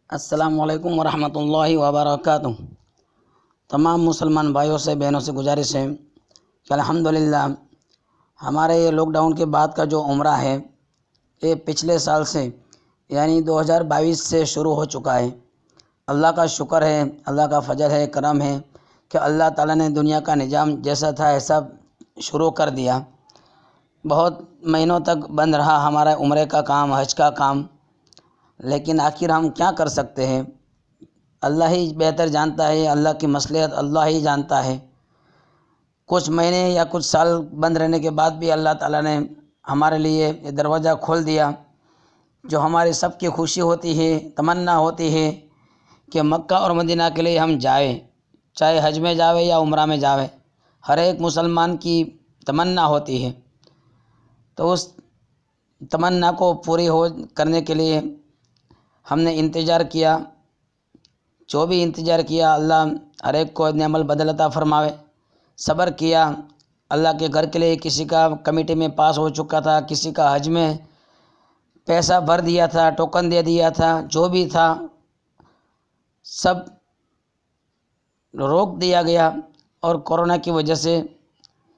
السلام علیکم ورحمۃ اللہ وبرکاتہ۔ تمام مسلمان بھائیوں سے بہنوں سے گزارش ہے کہ الحمدللہ ہمارے یہ لاک ڈاؤن کے بعد کا جو عمرہ ہے یہ پچھلے سال سے یعنی 2022 سے شروع ہو چکا ہے۔ اللہ کا شکر ہے، اللہ کا فضل ہے، کرم ہے کہ اللہ تعالیٰ نے دنیا کا نظام جیسا تھا ایسا شروع کر دیا۔ بہت مہینوں تک بند رہا ہمارا عمرے کا کام، حج کا کام، لیکن آخر ہم کیا کر سکتے ہیں؟ اللہ ہی بہتر جانتا ہے، اللہ کی مصلحت اللہ ہی جانتا ہے۔ کچھ مہینے یا کچھ سال بند رہنے کے بعد بھی اللہ تعالیٰ نے ہمارے لیے یہ دروازہ کھول دیا، جو ہماری سب کی خوشی ہوتی ہے، تمنا ہوتی ہے کہ مکہ اور مدینہ کے لیے ہم جائیں، چاہے حج میں جاوے یا عمرہ میں جاوے، ہر ایک مسلمان کی تمنا ہوتی ہے۔ تو اس تمنا کو پوری کرنے کے لیے ہم نے انتظار کیا، جو بھی انتظار کیا اللہ ہر ایک کو نعم البدل عطا فرماوے۔ صبر کیا، اللہ کے گھر کے لیے کسی کا کمیٹی میں پاس ہو چکا تھا، کسی کا حج میں پیسہ بھر دیا تھا، ٹوکن دے دیا تھا، جو بھی تھا سب روک دیا گیا اور کورونا کی وجہ سے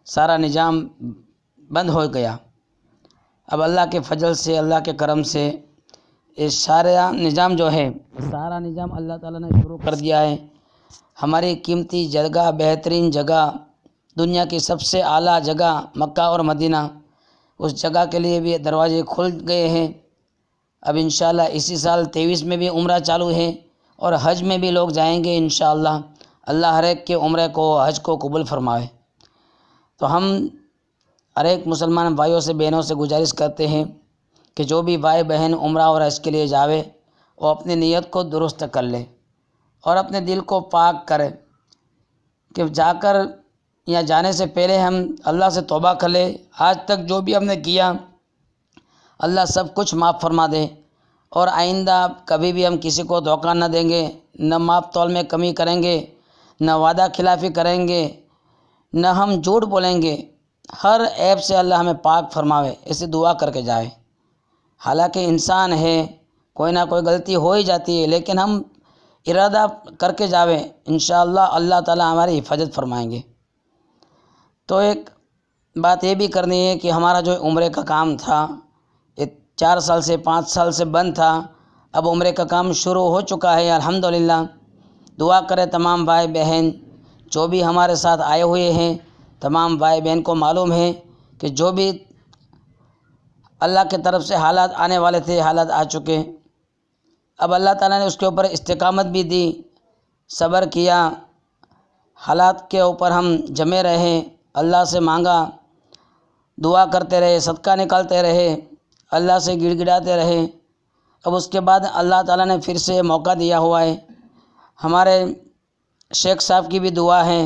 سارا نظام بند ہو گیا۔ اب اللہ کے فضل سے، اللہ کے کرم سے یہ سارا نظام جو ہے، سارا نظام اللہ تعالیٰ نے شروع کر دیا ہے۔ ہماری قیمتی جگہ، بہترین جگہ، دنیا کی سب سے اعلیٰ جگہ مکہ اور مدینہ، اس جگہ کے لیے بھی دروازے کھل گئے ہیں۔ اب انشاءاللہ اسی سال 23 میں بھی عمرہ چالو ہے اور حج میں بھی لوگ جائیں گے انشاءاللہ۔ اللہ ہر ایک کے عمرے کو، حج کو قبول فرمائے۔ تو ہم ہر ایک مسلمان بھائیوں سے بہنوں سے گزارش کرتے ہیں کہ جو بھی بھائی بہن عمرہ اور حج کے لیے جاوے وہ اپنی نیت کو درست کر لے اور اپنے دل کو پاک کرے کہ جا کر یا جانے سے پہلے ہم اللہ سے توبہ کر لے، آج تک جو بھی ہم نے کیا اللہ سب کچھ معاف فرما دے، اور آئندہ کبھی بھی ہم کسی کو دھوکہ نہ دیں گے، نہ ماپ تول میں کمی کریں گے، نہ وعدہ خلافی کریں گے، نہ ہم جھوٹ بولیں گے۔ ہر عیب سے اللہ ہمیں پاک فرماوے، اسے دعا کر کے جائے۔ حالانکہ انسان ہے، کوئی نہ کوئی غلطی ہو ہی جاتی ہے، لیکن ہم ارادہ کر کے جاویں انشاءاللہ اللہ تعالیٰ ہماری حفاظت فرمائیں گے۔ تو ایک بات یہ بھی کرنی ہے کہ ہمارا جو عمرے کا کام تھا یہ 4 سال سے 5 سال سے بند تھا، اب عمرے کا کام شروع ہو چکا ہے الحمدللہ۔ دعا کرے تمام بھائی بہن جو بھی ہمارے ساتھ آئے ہوئے ہیں، تمام بھائی بہن کو معلوم ہے کہ جو بھی اللہ کی طرف سے حالات آنے والے تھے حالات آ چکے۔ اب اللہ تعالیٰ نے اس کے اوپر استقامت بھی دی، صبر کیا، حالات کے اوپر ہم جمے رہے، اللہ سے مانگا، دعا کرتے رہے، صدقہ نکالتے رہے، اللہ سے گڑ گڑاتے رہے۔ اب اس کے بعد اللہ تعالیٰ نے پھر سے موقع دیا ہوا ہے۔ ہمارے شیخ صاحب کی بھی دعا ہے،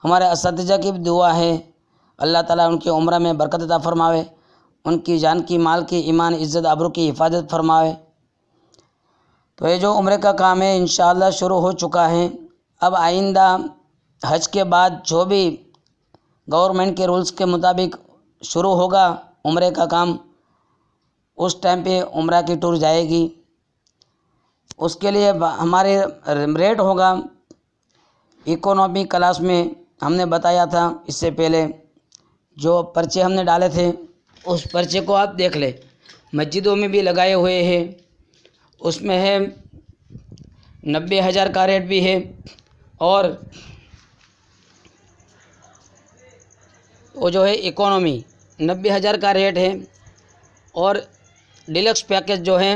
ہمارے اساتذہ کی بھی دعا ہے، اللہ تعالیٰ ان کی عمرہ میں برکت عطا فرماوے، ان کی جان کی، مال کی، ایمان، عزت، آبرو کی حفاظت فرماوے۔ تو یہ جو عمرے کا کام ہے انشاءاللہ شروع ہو چکا ہے۔ اب آئندہ حج کے بعد جو بھی گورنمنٹ کے رولز کے مطابق شروع ہوگا عمرے کا کام، اس ٹائم پہ عمرہ کی ٹور جائے گی۔ اس کے لیے ہمارے ریٹ ہوگا اکانومی کلاس میں، ہم نے بتایا تھا اس سے پہلے، جو پرچے ہم نے ڈالے تھے اس پرچے کو آپ دیکھ لیں، مسجدوں میں بھی لگائے ہوئے ہیں، اس میں ہے 90,000 کا ریٹ بھی ہے، اور وہ جو ہے اکانومی 90,000 کا ریٹ ہے، اور ڈیلکس پیکیج جو ہے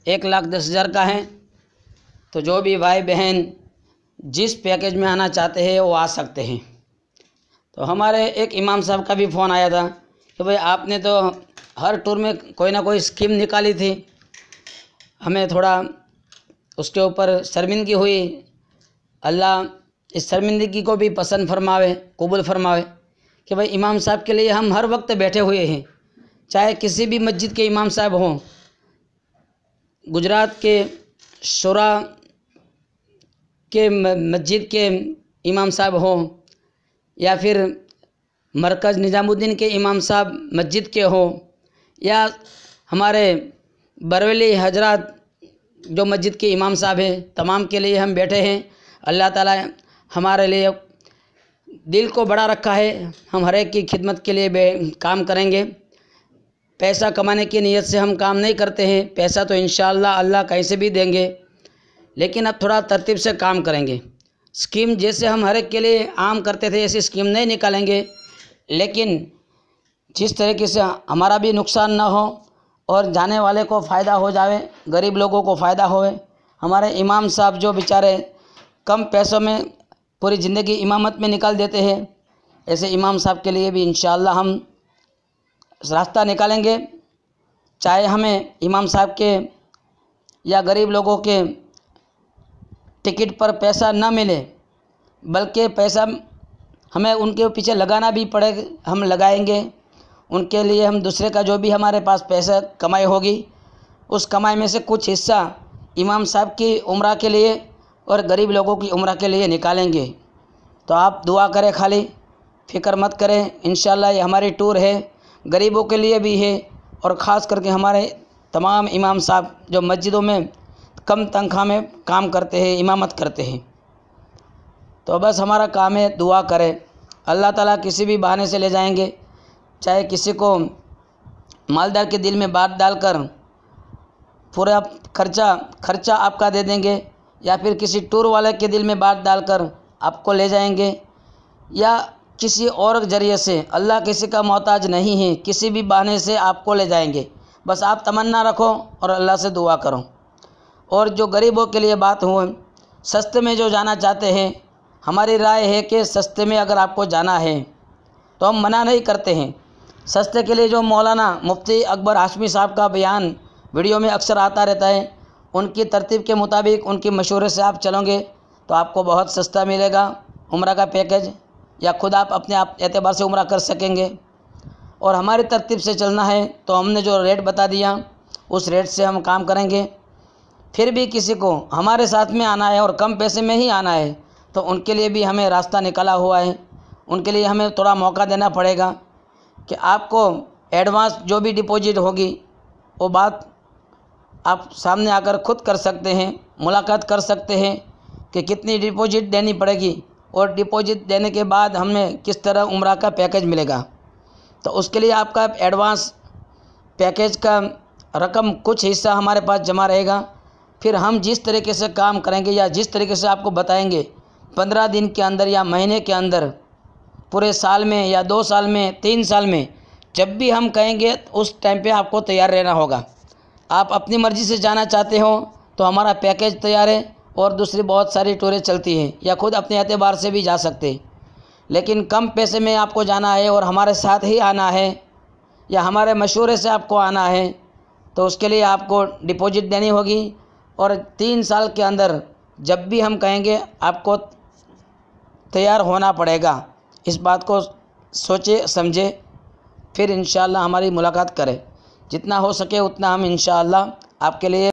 1,10,000 کا ہے۔ تو جو بھی بھائی بہن جس پیکیج میں آنا چاہتے ہیں وہ آ سکتے ہیں۔ تو ہمارے ایک امام صاحب کا بھی فون آیا تھا کہ بھئی آپ نے تو ہر ٹور میں کوئی نہ کوئی اسکیم نکالی تھی، ہمیں تھوڑا اس کے اوپر شرمندگی ہوئی، اللہ اس شرمندگی کو بھی پسند فرماوے، قبول فرماوے کہ بھئی امام صاحب کے لیے ہم ہر وقت بیٹھے ہوئے ہیں، چاہے کسی بھی مسجد کے امام صاحب ہوں، گجرات کے شورا کے مسجد کے امام صاحب ہوں، یا پھر مرکز نظام الدین کے امام صاحب مسجد کے ہوں، یا ہمارے بریلی حضرات جو مسجد کے امام صاحب ہیں تمام کے لیے ہم بیٹھے ہیں۔ اللہ تعالیٰ ہمارے لیے دل کو بڑا رکھا ہے، ہم ہر ایک کی خدمت کے لیے کام کریں گے۔ پیسہ کمانے کی نیت سے ہم کام نہیں کرتے ہیں، پیسہ تو انشاءاللہ اللہ کہیں سے بھی دیں گے، لیکن اب تھوڑا ترتیب سے کام کریں گے۔ اسکیم جیسے ہم ہر ایک کے لیے عام کرتے تھے ایسی اسکیم نہیں نکالیں گے، لیکن جس طریقے سے ہمارا بھی نقصان نہ ہو اور جانے والے کو فائدہ ہو جاوے، غریب لوگوں کو فائدہ ہوئے۔ ہمارے امام صاحب جو بیچارے کم پیسوں میں پوری زندگی امامت میں نکال دیتے ہیں، ایسے امام صاحب کے لیے بھی انشاءاللہ ہم راستہ نکالیں گے، چاہے ہمیں امام صاحب کے یا غریب لوگوں کے ٹکٹ پر پیسہ نہ ملے، بلکہ پیسہ ہمیں ان کے پیچھے لگانا بھی پڑے، ہم لگائیں گے۔ ان کے لیے ہم دوسرے کا جو بھی ہمارے پاس پیسہ کمائی ہوگی اس کمائی میں سے کچھ حصہ امام صاحب کی عمرہ کے لیے اور غریب لوگوں کی عمرہ کے لیے نکالیں گے۔ تو آپ دعا کریں، خالی فکر مت کریں، انشاءاللہ یہ ہماری ٹور ہے، غریبوں کے لیے بھی ہے، اور خاص کر کے ہمارے تمام امام صاحب جو مسجدوں میں کم تنخواہ میں کام کرتے ہیں، امامت کرتے ہیں۔ تو بس ہمارا کام ہے دعا کرے، اللہ تعالیٰ کسی بھی بہانے سے لے جائیں گے، چاہے کسی کو مالدار کے دل میں بات ڈال کر پورا خرچہ آپ کا دے دیں گے، یا پھر کسی ٹور والے کے دل میں بات ڈال کر آپ کو لے جائیں گے، یا کسی اور ذریعے سے۔ اللہ کسی کا محتاج نہیں ہے، کسی بھی بہانے سے آپ کو لے جائیں گے، بس آپ تمنا رکھو اور اللہ سے دعا کرو۔ اور جو غریبوں کے لیے بات ہو، سستے میں جو جانا چاہتے ہیں، ہماری رائے ہے کہ سستے میں اگر آپ کو جانا ہے تو ہم منع نہیں کرتے ہیں۔ سستے کے لیے جو مولانا مفتی اکبر ہاشمی صاحب کا بیان ویڈیو میں اکثر آتا رہتا ہے، ان کی ترتیب کے مطابق ان کے مشورے سے آپ چلو گے تو آپ کو بہت سستا ملے گا عمرہ کا پیکیج، یا خود آپ اپنے اعتبار سے عمرہ کر سکیں گے۔ اور ہماری ترتیب سے چلنا ہے تو ہم نے جو ریٹ بتا دیا اس ریٹ سے ہم کام کریں گے۔ پھر بھی کسی کو ہمارے ساتھ میں آنا ہے اور کم پیسے میں ہی آنا ہے تو ان کے لیے بھی ہمیں راستہ نکالا ہوا ہے، ان کے لیے ہمیں تھوڑا موقع دینا پڑے گا کہ آپ کو ایڈوانس جو بھی ڈپوزٹ ہوگی وہ بات آپ سامنے آ کر خود کر سکتے ہیں، ملاقات کر سکتے ہیں کہ کتنی ڈپوزٹ دینی پڑے گی، اور ڈپوزٹ دینے کے بعد ہمیں کس طرح عمرہ کا پیکیج ملے گا۔ تو اس کے لیے آپ کا ایڈوانس پیکیج کا رقم کچھ حصہ ہمارے پاس جمع رہے گا، پھر ہم جس طریقے سے کام کریں گے یا جس طریقے سے آپ کو بتائیں گے 15 دن کے اندر یا مہینے کے اندر، پورے سال میں یا 2 سال میں 3 سال میں، جب بھی ہم کہیں گے اس ٹائم پہ آپ کو تیار رہنا ہوگا۔ آپ اپنی مرضی سے جانا چاہتے ہو تو ہمارا پیکیج تیار ہے، اور دوسری بہت ساری ٹوریں چلتی ہیں، یا خود اپنے اعتبار سے بھی جا سکتے ہیں، لیکن کم پیسے میں آپ کو جانا ہے اور ہمارے ساتھ ہی آنا ہے یا ہمارے مشورے سے آپ کو آنا ہے تو اس کے لیے آپ کو ڈپوزٹ دینی ہوگی، اور 3 سال کے اندر جب بھی ہم کہیں گے آپ کو تیار ہونا پڑے گا۔ اس بات کو سوچے سمجھے، پھر انشاءاللہ ہماری ملاقات کرے، جتنا ہو سکے اتنا ہم انشاءاللہ آپ کے لیے